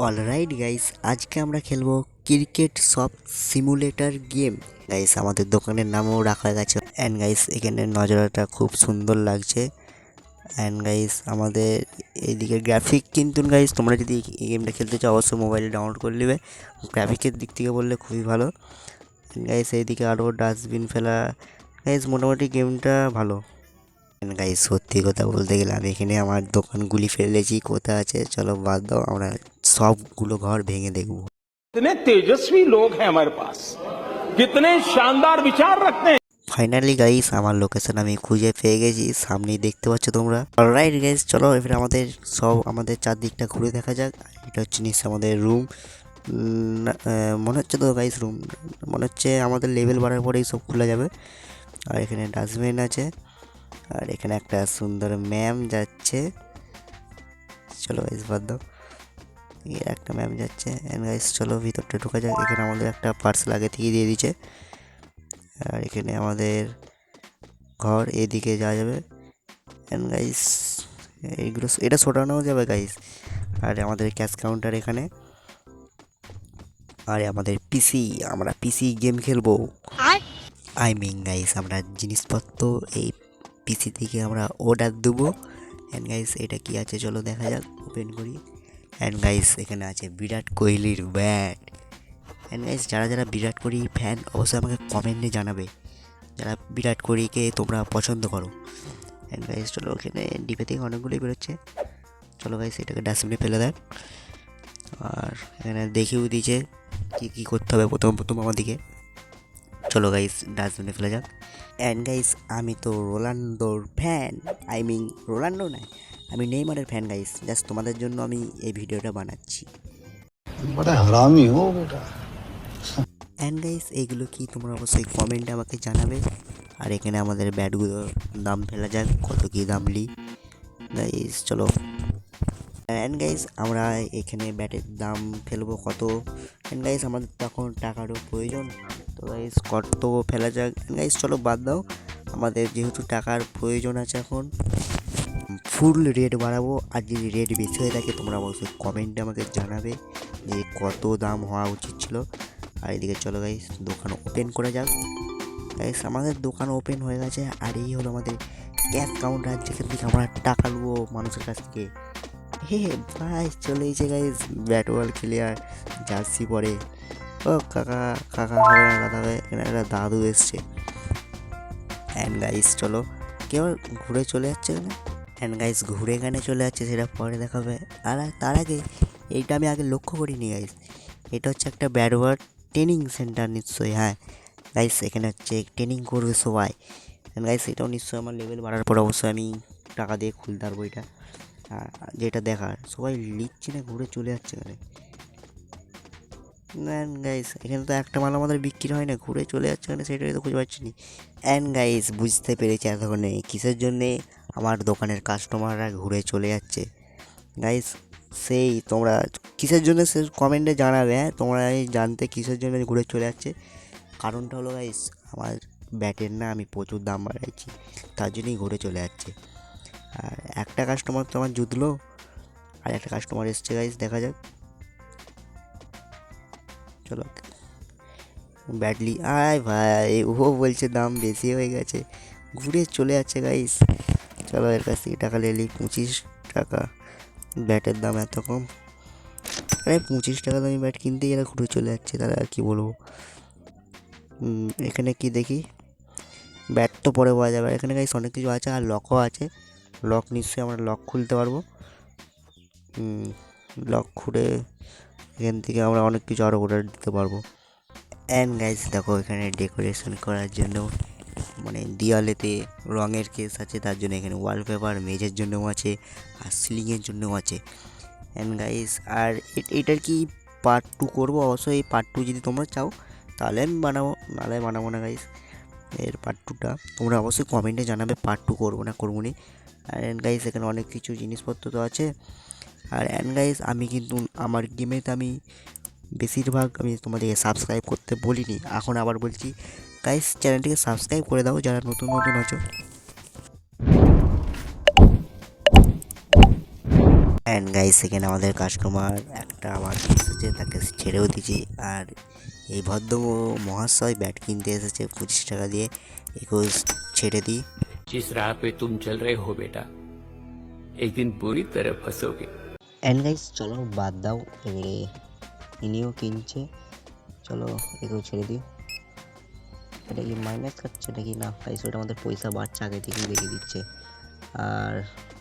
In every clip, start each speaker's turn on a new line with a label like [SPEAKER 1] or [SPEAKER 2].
[SPEAKER 1] Alright guys, আজকে আমরা খেলবো ক্রিকেট সব সিমুলেটর গেম। গাইস আমাদের দোকানের নামও রাখা গেছে। অ্যান্ড গাইস এখানে নজরাটা খুব সুন্দর লাগছে। অ্যান্ড গাইস আমাদের এইদিকে গ্রাফিক কিন্তু গাইস, তোমরা যদি এই গেমটা খেলতে চাও অবশ্যই মোবাইলে ডাউনলোড করে নেবে। গ্রাফিকের দিক থেকে বললে খুবই ভালো। গাইস এইদিকে আরও ডাস্টবিন ফেলা। গাইস মোটামুটি গেমটা ভালো। গাইস সত্যি কথা বলতে গেলে আমি এখানে আমার দোকানগুলি ফেলেছি, কোথা আছে চলো বাদ দাও, আমরা সবগুলো ঘর ভেঙে দেখবো।
[SPEAKER 2] कितने तेजस्वी लोग हैं हमारे पास, कितने शानदार विचार रखते हैं।
[SPEAKER 1] ফাইনালি গাইস আমার লোকেশন আমি খুঁজে পেয়ে গেছি, সামনেই দেখতে পাচ্ছ তোমরা। অলরাইট গাইস, চলো এবার আমাদের চারদিকটা ঘুরে দেখা যাক। এটা হচ্ছে নিশ্চয় আমাদের রুম। মনে হচ্ছে তো গাইস রুম, মনে হচ্ছে আমাদের লেভেল বাড়ার পরেই সব খোলা যাবে। আর এখানে ডাস্টবিন আছে, আর এখানে একটা সুন্দর ম্যাম যাচ্ছে। চলো গাইস বাদ দাও, একটা ম্যাম যাচ্ছে। এন্ড গাইস চলো ভিতরটা ঢোকা যাক। এখানে আমাদের একটা পার্সেল আগে থেকে দিয়ে দিয়েছে। আর এখানে আমাদের ঘর, এদিকে যাওয়া যাবে। এন্ড গাইস এইগুলো এটা সরানোও যাবে গাইস। আর আমাদের ক্যাশ কাউন্টার এখানে। আর আমাদের পিসি, আমরা পিসি গেম খেলবো। গাইস আমরা জিনিসপত্র এই পিসি থেকে আমরা অর্ডার দেবো। অ্যান্ড গাইস এটা কি আছে চলো দেখা যাক, ওপেন করি। অ্যান্ড গাইস এখানে আছে বিরাট কোহলির ব্যাট। অ্যান্ড গাইস যারা যারা বিরাট কোহলি ফ্যান অবশ্যই আমাকে কমেন্টে জানাবে, যারা বিরাট কোহলিকে তোমরা পছন্দ করো। অ্যান্ড গাইস চলো, ওখানে ডিপে থেকে অনেকগুলোই বেরোচ্ছে। চলো গাইস এটাকে ডাস্টবিনে ফেলে দেয়। আর এখানে দেখিয়েও দিয়েছে কী কী করতে হবে প্রথম আমাদেরকে। চলো গাইস ডাস্টবিনে ফেলে যাক। অ্যান্ড গাইস আমি তো রোনাল্ডোর ফ্যান, রোনাল্ডো নয়, আমি নেইমারের ফ্যান গাইস। জাস্ট তোমাদের জন্য আমি এই ভিডিওটা বানাচ্ছি।
[SPEAKER 3] बड़ा हरामी हो बेटा।
[SPEAKER 1] অ্যান্ড গাইস এইগুলো কি তোমরা অবশ্যই কমেন্টে আমাকে জানাবে। আর এখানে আমাদের ব্যাটগুলোর দাম ফেলা যাক, কত কী দাম লি গাইস চলো। অ্যান্ড গাইস আমরা এখানে ব্যাটের দাম ফেলবো কত। অ্যান্ড গাইস আমাদের তখন টাকারও প্রয়োজন, তো গাইস কত ফেলা যাক। গাইস চলো বাদ দাও, আমাদের যেহেতু টাকার প্রয়োজন আছে এখন ফুল রেট বাড়াবো। আর যদি রেট বেশি হয়ে থাকে তোমরা অবশ্যই কমেন্টে আমাকে জানাবে যে কত দাম হওয়া উচিত ছিল। আর এদিকে চলো গাইস দোকান ওপেন করে যাক। গাইস আমাদের দোকান ওপেন হয়ে গেছে। আর এই হলো আমাদের ক্যাশ কাউন্টার, যেখান থেকে আমরা টাকা নেবো মানুষের কাছ থেকে। ভাই চলে এসে গাইস ব্যাট বল খেলে আর জার্সি পরে। ও কাকা কাকা হবে না, দাদা হবে, এখানে একটা দাদু এসছে। অ্যান্ড গাইস চলো কেউ ঘুরে চলে যাচ্ছে এখানে। অ্যান্ড গাইস ঘুরে এখানে চলে যাচ্ছে, সেটা পরে দেখাবে। আর তার আগে এইটা আমি আগে লক্ষ্য করিনি গাইস, এটা হচ্ছে একটা ব্যাট বল ট্রেনিং সেন্টার নিশ্চয়ই। হ্যাঁ গাইস এখানে হচ্ছে ট্রেনিং করবে সবাই। অ্যান্ড গাইস এটাও নিশ্চয়ই আমার লেভেল বাড়ার পর অবশ্যই আমি টাকা দিয়ে খুলতে পারবো এটা। যেটা দেখার সবাই লিখছে না, ঘুরে চলে যাচ্ছে এখানে। অ্যান্ড গাইস এখানে তো একটা মাল আমাদের বিক্রি হয় না, ঘুরে চলে যাচ্ছে এখানে, সেটাই তো খুঁজে পাচ্ছি না। অ্যান্ড গাইস বুঝতে পেরেছি এতক্ষণে কিসের জন্যে আমার দোকানের কাস্টমাররা ঘুরে চলে যাচ্ছে। গাইস সেই তোমরা কিসের জন্য সে কমেন্টে জানাবে। হ্যাঁ তোমরা জানতে কিসের জন্য ঘুরে চলে যাচ্ছে। কারণটা হলো গাইস আমার ব্যাটের না আমি প্রচুর দাম বাড়াইছি, তার জন্যই ঘুরে চলে যাচ্ছে। আর একটা কাস্টমার তো আমার জুতলো, আর একটা কাস্টমার এসছে গাইস, দেখা যাক। চলো ব্যাটলি আয় ভাই, ও বলছে দাম বেশি হয়ে গেছে, ঘুরে চলে যাচ্ছে গাইস। চলো এর কাছ থেকে টাকা নিয়ে 25 টাকা, ব্যাটের দাম এত কম। আরে 25 টাকা দামি ব্যাট কিনতেই এরা ঘুরে চলে যাচ্ছে, তারা আর কী বলবো। এখানে কি দেখি, ব্যাট তো পরে পাওয়া যাবে। এখানে গাইস অনেক কিছু আছে, আর লকও আছে। লক নিশ্চয়ই আমরা লক খুলতে পারবো। লক খুলে এখান থেকে আমরা অনেক কিছু আরও অর্ডার দিতে পারবো। অ্যান্ড গাইস দেখো এখানে ডেকোরেশন করার জন্য মানে দেওয়ালেতে রঙের কেস আছে, তার জন্য এখানে ওয়ালপেপার মেঝের জন্যও আছে, আর সিলিংয়ের জন্যও আছে। অ্যান্ড গাইস আর এটার কি পার্ট 2 করবো, অবশ্যই এই পার্ট 2 যদি তোমরা চাও তাহলে আমি বানাবো, নাহলে বানাবো না গাইস। এর পার্ট 2টা তোমরা অবশ্যই কমেন্টে জানাবে পার্ট 2 করবো না করবো নি। অ্যান্ড গাইস এখানে অনেক কিছু জিনিসপত্র তো আছে। আর অ্যান্ড গাইস আমি কিন্তু আমার গেমেতে আমি বেশিরভাগ আমি তোমাদেরকে সাবস্ক্রাইব করতে বলিনি, এখন আবার বলছি গাইস চ্যানেলটিকে সাবস্ক্রাইব করে দাও যারা নতুন আছো। অ্যান্ড গাইস এখানে আমাদের কাস্টমার একটা আবার এসেছে, তাকে ছেড়েও দিয়েছি। আর এই ভদ্র মহাশয় ব্যাট কিনতে এসেছে 25 টাকা দিয়ে, 21 ছেড়ে দিই।
[SPEAKER 4] जिस राह पे तुम चल रहे हो बेटा, एक दिन बुरी तरह फंसोगे।
[SPEAKER 1] অ্যান্ড গাইস চলো বাদ দাও, এবারে ইনিও কিনছে, চলো এগুলো ছেড়ে দিই। এটা কি মাইনাস কাটছে নাকি? না গাইস ওটা আমাদের পয়সা বাড়ছে, আগে থেকেই দেখে দিচ্ছে। আর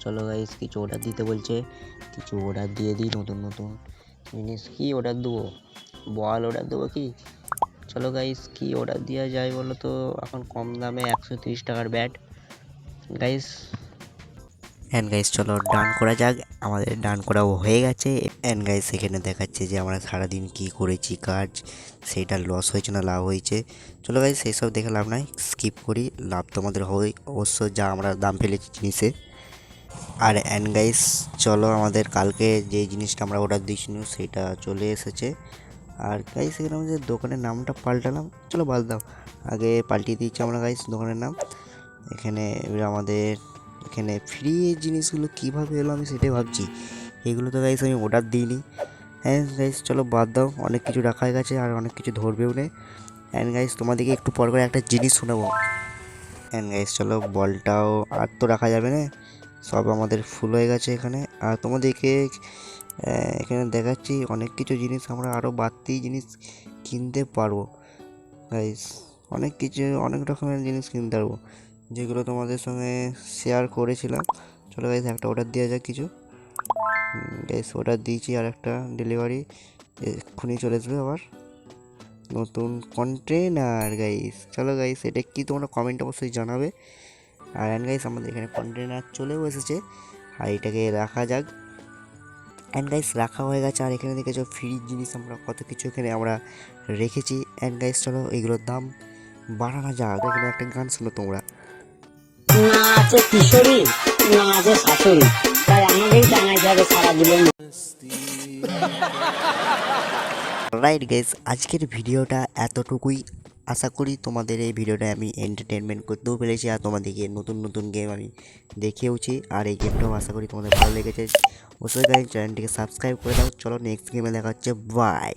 [SPEAKER 1] চলো গাইস কিছু অর্ডার দিতে বলছে, কিছু অর্ডার দিয়ে দিই। নতুন নতুন জিনিস কি অর্ডার দেবো? বল অর্ডার দেবো কি? চলো গাইস কি অর্ডার দেওয়া যায় বলো তো? এখন কম দামে 130 টাকার ব্যাট গাইস। অ্যান্ড গাইস চলো ডান করা যাক। আমাদের ডান করাও হয়ে গেছে। অ্যান্ড গাইস এখানে দেখাচ্ছে যে আমরা সারাদিন কি করেছি কাজ, সেইটা লস হয়েছে না লাভ হয়েছে। চলো গাইস সেই সব দেখে লাভ নাই, স্কিপ করি। লাভ তোমাদের হয় অবশ্য, যা আমরা দাম ফেলেছি জিনিসে। আর অ্যান্ড গাইস চলো আমাদের কালকে যে জিনিসটা আমরা অর্ডার দিয়েছিলাম সেটা চলে এসেছে। আর গাইস এখানে আমাদের দোকানের নামটা পাল্টালাম, চলো বাদ দাও, আগে পাল্টিয়ে দিচ্ছি আমরা গাইস দোকানের নাম। এখানে আমাদের এখানে ফ্রি এই জিনিসগুলো কীভাবে এলো আমি সেটাই ভাবছি। এগুলো তো গাইস আমি অর্ডার দিইনি। হ্যাঁ গাইস চলো বাদ দাও, অনেক কিছু রাখা গেছে আর অনেক কিছু ধরবেও না। অ্যান্ড গাইস তোমাদেরকে একটু পর করে একটা জিনিস শোনাবো। অ্যান্ড গাইস চলো বলটাও আর তো রাখা যাবে না, সব আমাদের ফুল হয়ে গেছে এখানে। আর তোমাদেরকে এখানে দেখাচ্ছি অনেক কিছু জিনিস আমরা আরও বাড়তি জিনিস কিনতে পারবো গাইস। অনেক কিছু অনেক রকমের জিনিস কিনতে পারবো, যেগুলো তোমাদের সঙ্গে শেয়ার করেছিলাম। চলো গাইস একটা অর্ডার দেওয়া যাক কিছু। গাইস অর্ডার দিয়েছি, আর একটা ডেলিভারি এক্ষুনি চলে আসবে। আবার নতুন কন্টেনার গাইস। চলো গাইস এটা কি তোমরা কমেন্ট অবশ্যই জানাবে। আর অ্যান্ড গাইস আমাদের এখানে কন্টেনার চলেও এসেছে, আর এটাকে রাখা যাক। অ্যান্ড গাইস রাখা হয়ে গেছে। আর এখানে দেখেছো ফ্রি জিনিস আমরা কত কিছু এখানে আমরা রেখেছি। অ্যান্ড গাইস চলো এগুলোর দাম বাড়ানো যাক। এখানে একটা গান শোনো তোমরা।
[SPEAKER 5] না আছে কিশোরী, না আছে শাশুড়ি, তাই আমাকেই টাঙাই যাবে সারা জীবন।
[SPEAKER 1] রাইট গাইস আজকের ভিডিওটা এতটুকুই। আশা করি তোমাদের এই ভিডিওটা আমি এন্টারটেনমেন্ট করতেও পেরেছি, আর তোমাদেরকে নতুন নতুন গেম আমি দেখিয়েওছি। আর এই গেমটাও আশা করি তোমাদের ভালো লেগেছে। অবশ্যই গাইস চ্যানেলটিকে সাবস্ক্রাইব করে দাও। চলো নেক্সট গেমে দেখা হচ্ছে, বাই।